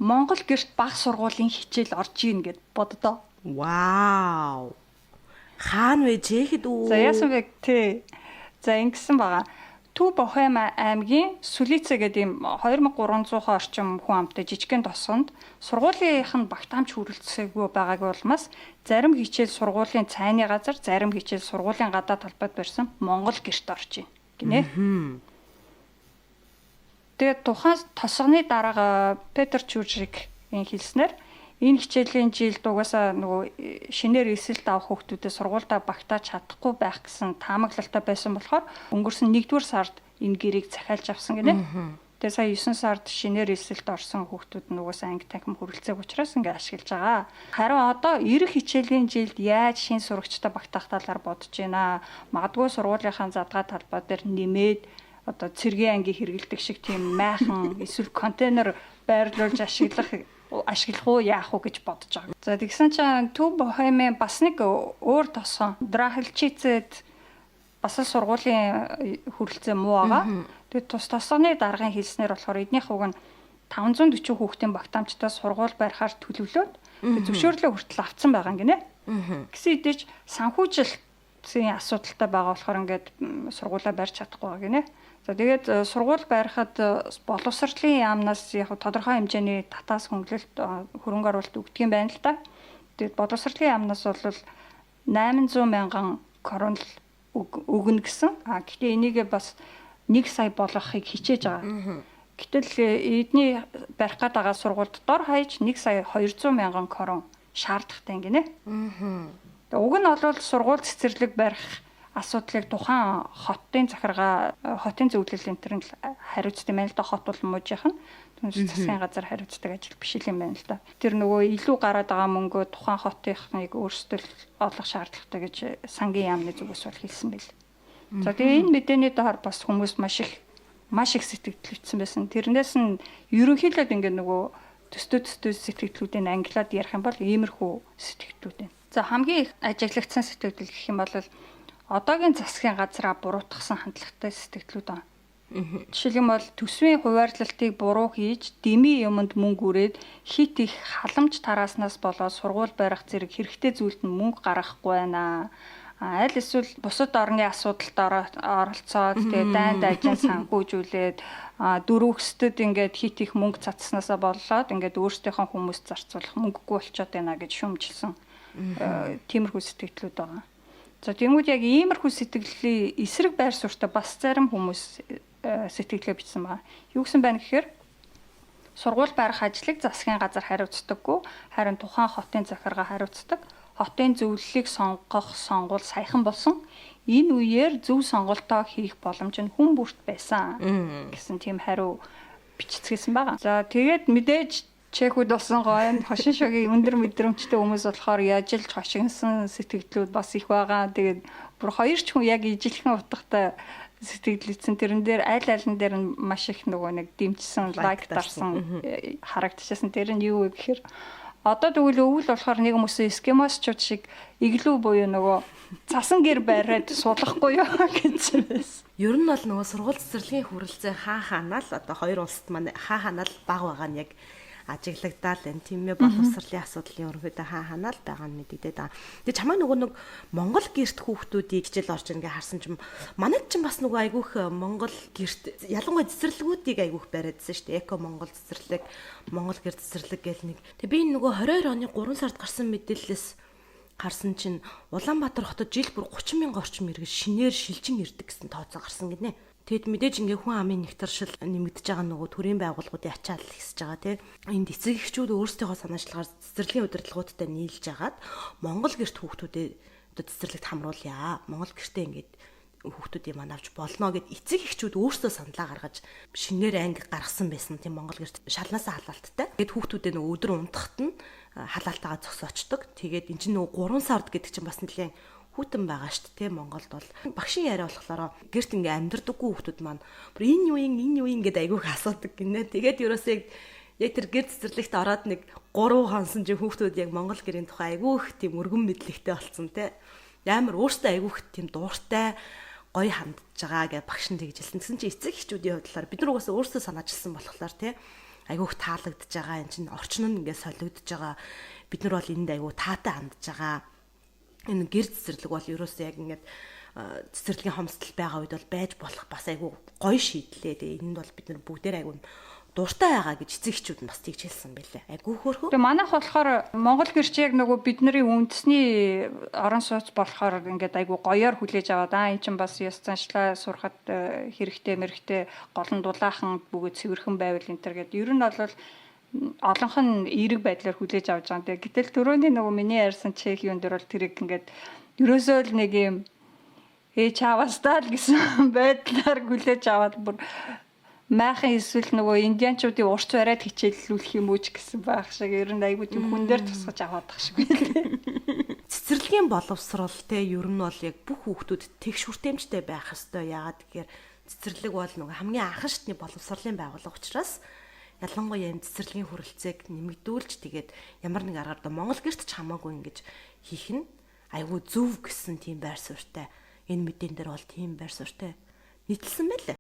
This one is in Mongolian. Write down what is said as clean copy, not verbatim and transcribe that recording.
Монгол гэрт баг сургуулийн хичээл орж ийн гэд боддоо. Вау. Хаана вэ жихэд үү? За яасан бэ тий. За ингэсэн байгаа. Төв Бохема аймгийн Сүлицэ гэдэг ийм 2300 орчим хүн амтай жижигхэн тосгонд сургуулийнх нь багтаамж хүрэлцээгүй байгааг улмаас зарим хичээл сургуулийн цайны газар, зарим хичээл сургуулийн гадаад талбайд барьсан Монгол гэрт орж ийн гинэ. Тэгээд тухайн тосгоны дарга Петр Чужрик хэлснээр энэ хичээлийн жилд угаасаа нөгөө шинээр эсэлт авах хүүхдүүдэд сургуультай багтааж чадахгүй байх гэсэн таамаглалтай байсан болохоор өнгөрсөн 1-р сард энэ гэрийг захиалж авсан гинэ. Тэгээ сая 9 сард шинээр эсэлт орсон хүүхдүүд нь угаасаа анги танхим хүрэлцээг учраас ингээ ашиглаж байгаа. Харин одоо ирэх хичээлийн жилд яаж шин сурагчтай багтаах талаар бодож байна. Магадгүй сургуулийнхаа задгаа талбай дээр нэмээд одоо цэргийн анги хэрэгэлдэг шиг тийм майхан эсвэл контейнер байрлуулж ашиглах уу яах уу гэж бодож байгаа. За тэгсэн чинь Төв Бохемын бас нэг өөр тосгон Драхилчицэд бас сургуулийн хүрэлцээ муу байгаа. Тэгээд тус тосгоны даргын хэлснээр болохоор эднийх уг нь 540 хүүхдийн багтаамжтай сургууль барихаар төлөвлөөд зөвшөөрлөө хүртэл авсан байгаа юм гинэ. Гэсэн хэдиж санхүүжилтийн асуудалтай байгаа болохоор ингээд сургуулаа барьж чадахгүй байгаа гинэ. За тэгээд сургууль барихад боловсролын яамнаас яг тодорхой хэмжээний татаас хөнгөлөлт хөрөнгө оруулалт өгдөг юм байна л да. Тэгээд боловсролын яамнаас бол 800 мянган крон өгнө гэсэн. Гэхдээ энийг бас 1 сая болгохыг хичээж байгаа. Гэтэл эдний барих гээд байгаа сургуульд дор хаяж 1 сая 200 мянган крон шаардлагатай гинэ. Уг нь бол сургууль цэцэрлэг барих асуудлыг тухайн хотын захиргаа, хотын зөвлөл энтерн хариуцдаг юм байна л да. Хот бол мужийнх нь түнш засгийн газар хариуцдаг ажил биш юм байна л да. Тэр нөгөө илүү гараад байгаа мөнгөө тухайн хотынхныг өөрсдөө олох шаардлагатай гэж сангийн яамны зүгээс бол хэлсэн байл. За тэгээ энэ мэдээний доор бас хүмүүс маш их сэтгэлдэлсэн байсан. Тэрнээс нь ерөнхийдөө ингээд нөгөө төстөө сэтгэлдлүүдийн англиад ярих юм бол иймэрхүү сэтгэлдлүүд байна. За хамгийн их ажиглагдсан сэтгэлдэл гэх юм бол одоогийн засгийн газраа буруутгасан хандлагатай сэтгэлдлүүд байна. Жишээлбэл төсвийн хуваарлалтыг буруу хийж, дэмий юмд мөнгө үрээд хит их халамж тарааснаас болоод сургууль барих зэрэг хэрэгтэй зүйлд нь мөнгө гаргахгүй байна. Аль эсвэл бусад орны асуудалд оролцоод тэгээ дайнд ажин санхүүжүүлээд дөрөвсдөд ингээд хит их мөнгө цацснаасаа болоод ингээд өөрсдийнхөө хүмүүст зарцуулах мөнгөгүй болчиход байна гэж шүүмжилсэн. Тиймэрхүү сэтгэлдлүүд байгаа. За тэгмүүд яг иймэрхүү сэтгэлийн эсрэг байр суурьтай бас зарим хүмүүс сэтгэлгээ бичсэн байна. Юу гэсэн байна гэхээр сургууль барих ажлыг засгийн газар хариуцдаггүй, харин тухайн хотын захиргаа хариуцдаг. Хотын зөвлөлийг сонгох сонгуул саяхан болсон. Энэ үеэр зөв сонголтоо хийх боломж нь хүн бүрт байсан гэсэн тийм хариу бичицгээсэн байгаа. За тэгээд мэдээж чекүүд болсон гоё хошин шогийн өндөр мэдрэмжтэй хүмүүс болохоор яжилж хошигнсан сэтгэлдлүүд бас их байгаа. Тэгээд бүр хоёр ч хүн яг ижилхэн утгатай сэтгэлдэлсэн. Тэрэн дээр аль алин дээр нь маш их нөгөө нэг дэмжсэн, лайк дарсан харагдчихсан. Тэр нь юу вэ гэхээр одоо тэгвэл өвөл болохоор нэг хүмүүс эскимосчууд шиг иглүү буюу нөгөө цасан гэр бариад суулгахгүй юу гэж байсан. Ер нь бол нөгөө сургууль цэцэрлэгийн хүрэлцээ хаанаа л одоо хоёр улсад маань хаанаа л баг байгаа нь яг ажиглагдаал энэ тийм ээ боловсролын асуудлын өргөдөө хаанаа л байгаа нь мэдэгдээд байгаа. Тэгээ чамаа нөгөө нэг Монгол гэрт хүүхдүүдийг хичээл орж ингээ харсан чим манайд ч бас нөгөө айгүйх Монгол гэрт ялангуяа цэцэрлэгүүдийг айгүйх бариадсан шүү дээ. Эко Монгол цэцэрлэг, Монгол гэр цэцэрлэг гэл нэг. Тэгээ би нөгөө 22 оны 3 сард гарсан мэдээлэлээс харсан чинь Улаанбаатар хотод жил бүр 30 мянган орчим иргэн шинээр шилжин ирдэг гэсэн тооцоо гарсан гинэ. Тэгэд мэдээж ингээ хүн амын нэгтршил нэмэгдэж байгаа нөгөө төрийн байгууллагуудын ачаал ихсэж байгаа тийм. Энд эцэг эхчүүд өөрсдийнхөө санаачлагаар цэцэрлэгийн удирдлагуудтай нийлж агаад Монгол гэрт хүүхдүүдээ одоо цэцэрлэгт хамруулъя. Монгол гэртээ ингээд хүүхдүүдийг маань авч болно гэд эцэг эхчүүд өөрсдөө саналаа гаргаж шинээр анги гаргасан байсан тийм Монгол гэрт шалнаасаа халаалттай. Тэгэд хүүхдүүдээ нөгөө өдөр унтахад нь халаалтайгаа зогсоочдөг. Тэгээд эн чинь нөгөө 3 сард гэдэг чинь бас нэлээд хүүтэн байгаа шүү дээ Монголд бол багшийн яриа болохоор гэрт ингээ амьдрдаггүй хүүхдүүд маань бүр энэ юу юм гэдэг айгүйх асуудаг гинэ. Тэгээд ерөөсөө яг тэр гэр цэцэрлэгт ороод нэг 3 хонсон чинь хүүхдүүд яг Монгол гэрийн тухай айгүйх тийм өргөн мэдлэгтэй болсон те. Амар өөртөө айгүйх тийм дууртай гоё хандж байгаа гэж багш нь тэгжилсэн. Тэгсэн чинь эцэг эхчүүдийн хувьдлаар бид нар угаасаа өөрсдөө санаачилсан болохоор те айгүйх таалагдж байгаа. Энд чинь орчин нь ингээд солигдож байгаа. Бид нар бол энд айгүй таатай хандж байгаа. Энэ гэр цэцэрлэг бол ерөөсөө яг ингээд цэцэрлэгийн хомсдол байгаа үед бол байж болох бас айгүй гоё шийдлээ. Тэгээ энд бол бид нар бүгдээр айгүй дуртай байгаа гэж эцэг эхчүүд нь бас тэгж хэлсэн байлээ. Айгүй хөөрхөө. Тэгээ манайх болохоор Монгол гэрч яг нөгөө бидний үндэсний орон сууц болохоор ингээд айгүй гоёор хүлээж аваад энэ чинь бас ёс заншлаа сурахад хэрэгтэй мэрэгтэй голон дулаахан бүгд цэвэрхэн байвал энэ төр гэдэг. Ер нь бол олонх нь эерэг байдлаар хүлээж авч байгаа. Тэгээ гэтэл түрүүний нөгөө миний ярьсан чек юун дээр бол тэрийг ингээд ерөөсөө л нэг юм чавастаа л гэсэн байдлаар хүлээж аваад бүр майхан эсвэл нөгөө индианчуудын урт бариад хичээллүүлэх юм уу ч гэсэн байх шиг ер нь айгүй тийм хүн дээр тусгаж аваад тах шиг байлээ. Цэцэрлэгийн боловсрол те ер нь бол яг бүх хүүхдүүд тэгш хүртээмжтэй байх ёстой. Яагаад гэхээр цэцэрлэг бол нөгөө хамгийн анхан шатны боловсролын байгууллага учраас ялангуяа энэ цэцэрлэгийн хүрэлцээг нэмэгдүүлж тэгээд ямар нэг аргаар Монгол гэрт ч хамаагүй ингэж хийх нь айгүй зөв гэсэн тийм байр суурьтай. Энэ мэдэн дээр бол тийм байр суурьтай нийтэлсэн байлээ.